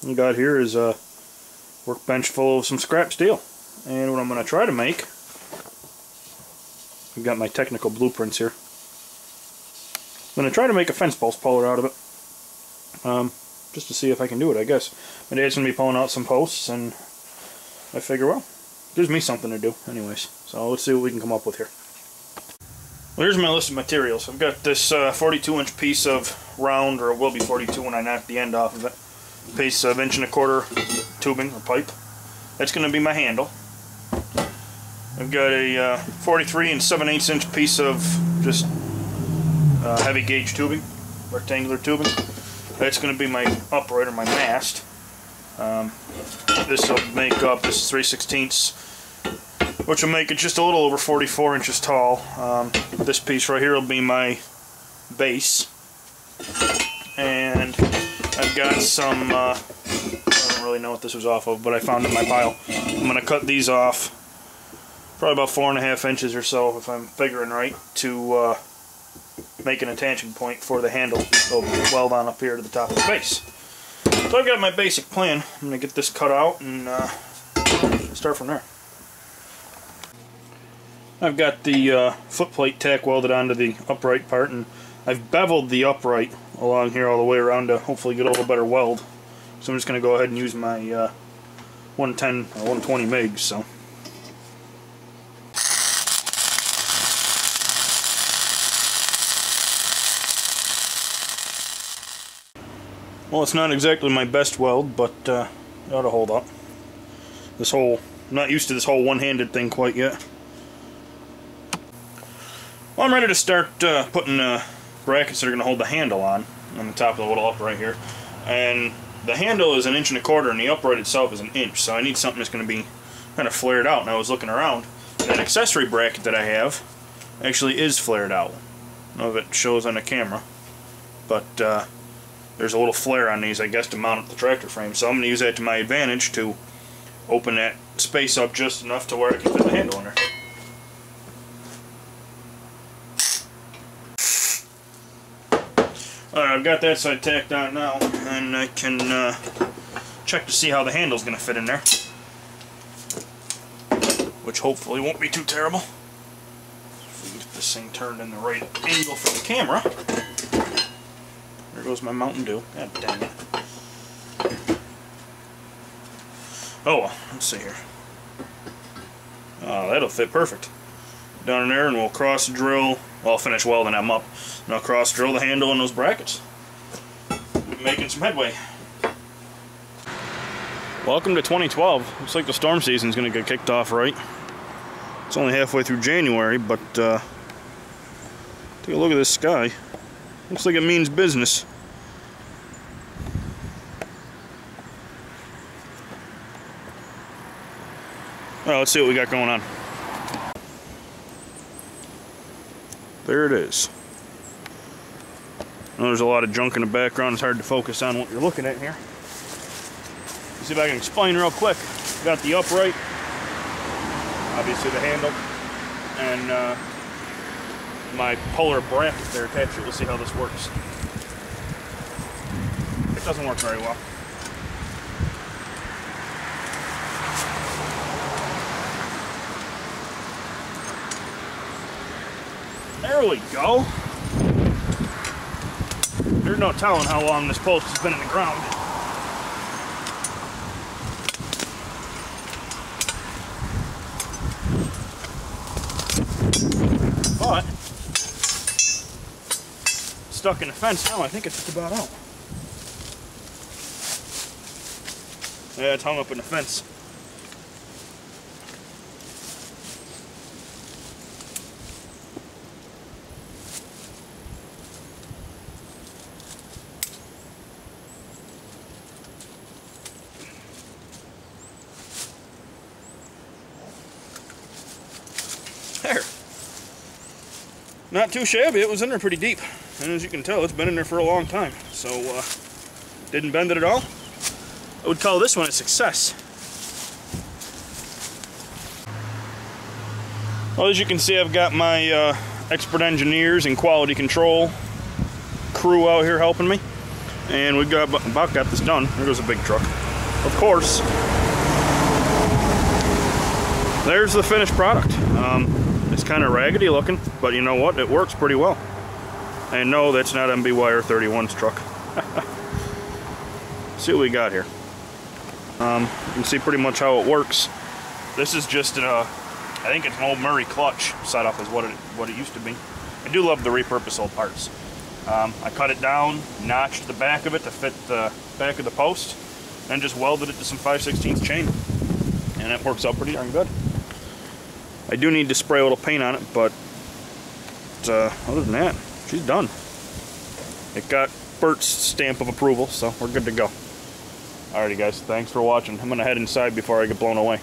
we got here is a workbench full of some scrap steel. And what I'm going to try to make, I've got my technical blueprints here. I'm going to try to make a fence post puller out of it. Just to see if I can do it, I guess. My dad's going to be pulling out some posts, and I figure, well, gives me something to do anyways. So let's see what we can come up with here. Well, here's my list of materials. I've got this 42-inch piece of round, or it will be 42 when I knock the end off of it, piece of 1.25" tubing or pipe. That's going to be my handle. I've got a 43 7/8 inch piece of just heavy gauge tubing, rectangular tubing. That's going to be my upright or my mast. This will make up, this is 3/16, which will make it just a little over 44 inches tall. This piece right here will be my base. And I've got some, I don't really know what this was off of, but I found it in my pile. I'm going to cut these off probably about 4.5 inches or so, if I'm figuring right, to make an attaching point for the handle. So weld on up here to the top of the base. So I've got my basic plan. I'm going to get this cut out and start from there. I've got the foot plate tack welded onto the upright part, and I've beveled the upright along here all the way around to hopefully get a little better weld. So I'm just going to go ahead and use my 110 or 120 MIGs. So. Well, it's not exactly my best weld, but it ought to hold up. This whole, I'm not used to this whole one-handed thing quite yet. Well, I'm ready to start putting brackets that are going to hold the handle on the top of the little upright here. And the handle is 1.25 inches and the upright itself is 1 inch, so I need something that's going to be kind of flared out. And I was looking around, and that accessory bracket that I have actually is flared out. I don't know if it shows on the camera, but there's a little flare on these, I guess, to mount up the tractor frame. So I'm going to use that to my advantage to open that space up just enough to where I can fit the handle in there. Alright, I've got that side tacked on now, and I can check to see how the handle's going to fit in there. Which hopefully won't be too terrible. If we can get this thing turned in the right angle for the camera. There goes my Mountain Dew. God dang it. Oh well, let's see here. Oh, that'll fit perfect. Down in there, and we'll cross drill. Well, I'll finish welding them up. And I'll cross drill the handle in those brackets. Making some headway. Welcome to 2012. Looks like the storm season's going to get kicked off right. It's only halfway through January, but take a look at this sky. Looks like it means business. Well, let's see what we got going on. There it is. I know there's a lot of junk in the background. It's hard to focus on what you're looking at here. Let's see if I can explain real quick. Got the upright, obviously the handle, and my polar bracket there attached to it. We'll see how this works. It doesn't work very well. There we go. There's no telling how long this post has been in the ground. But stuck in the fence now. I think it's just about out. Yeah, it's hung up in the fence. There. Not too shabby. It was in there pretty deep. And as you can tell, it's been in there for a long time. So, didn't bend it at all. I would call this one a success. Well, as you can see, I've got my expert engineers and quality control crew out here helping me. and we got about got this done. There goes a big truck. Of course, there's the finished product. It's kind of raggedy looking, but you know what? It works pretty well. And no, that's not MB Wire 31's truck. See what we got here. You can see pretty much how it works. This is just I think it's an old Murray clutch setup is what it used to be. I do love the repurposed old parts. I cut it down, notched the back of it to fit the back of the post, and just welded it to some 5/16 chain. And it works out pretty darn good. I do need to spray a little paint on it, but other than that, she's done. It got Bert's stamp of approval, so we're good to go. Alrighty guys, thanks for watching. I'm gonna head inside before I get blown away.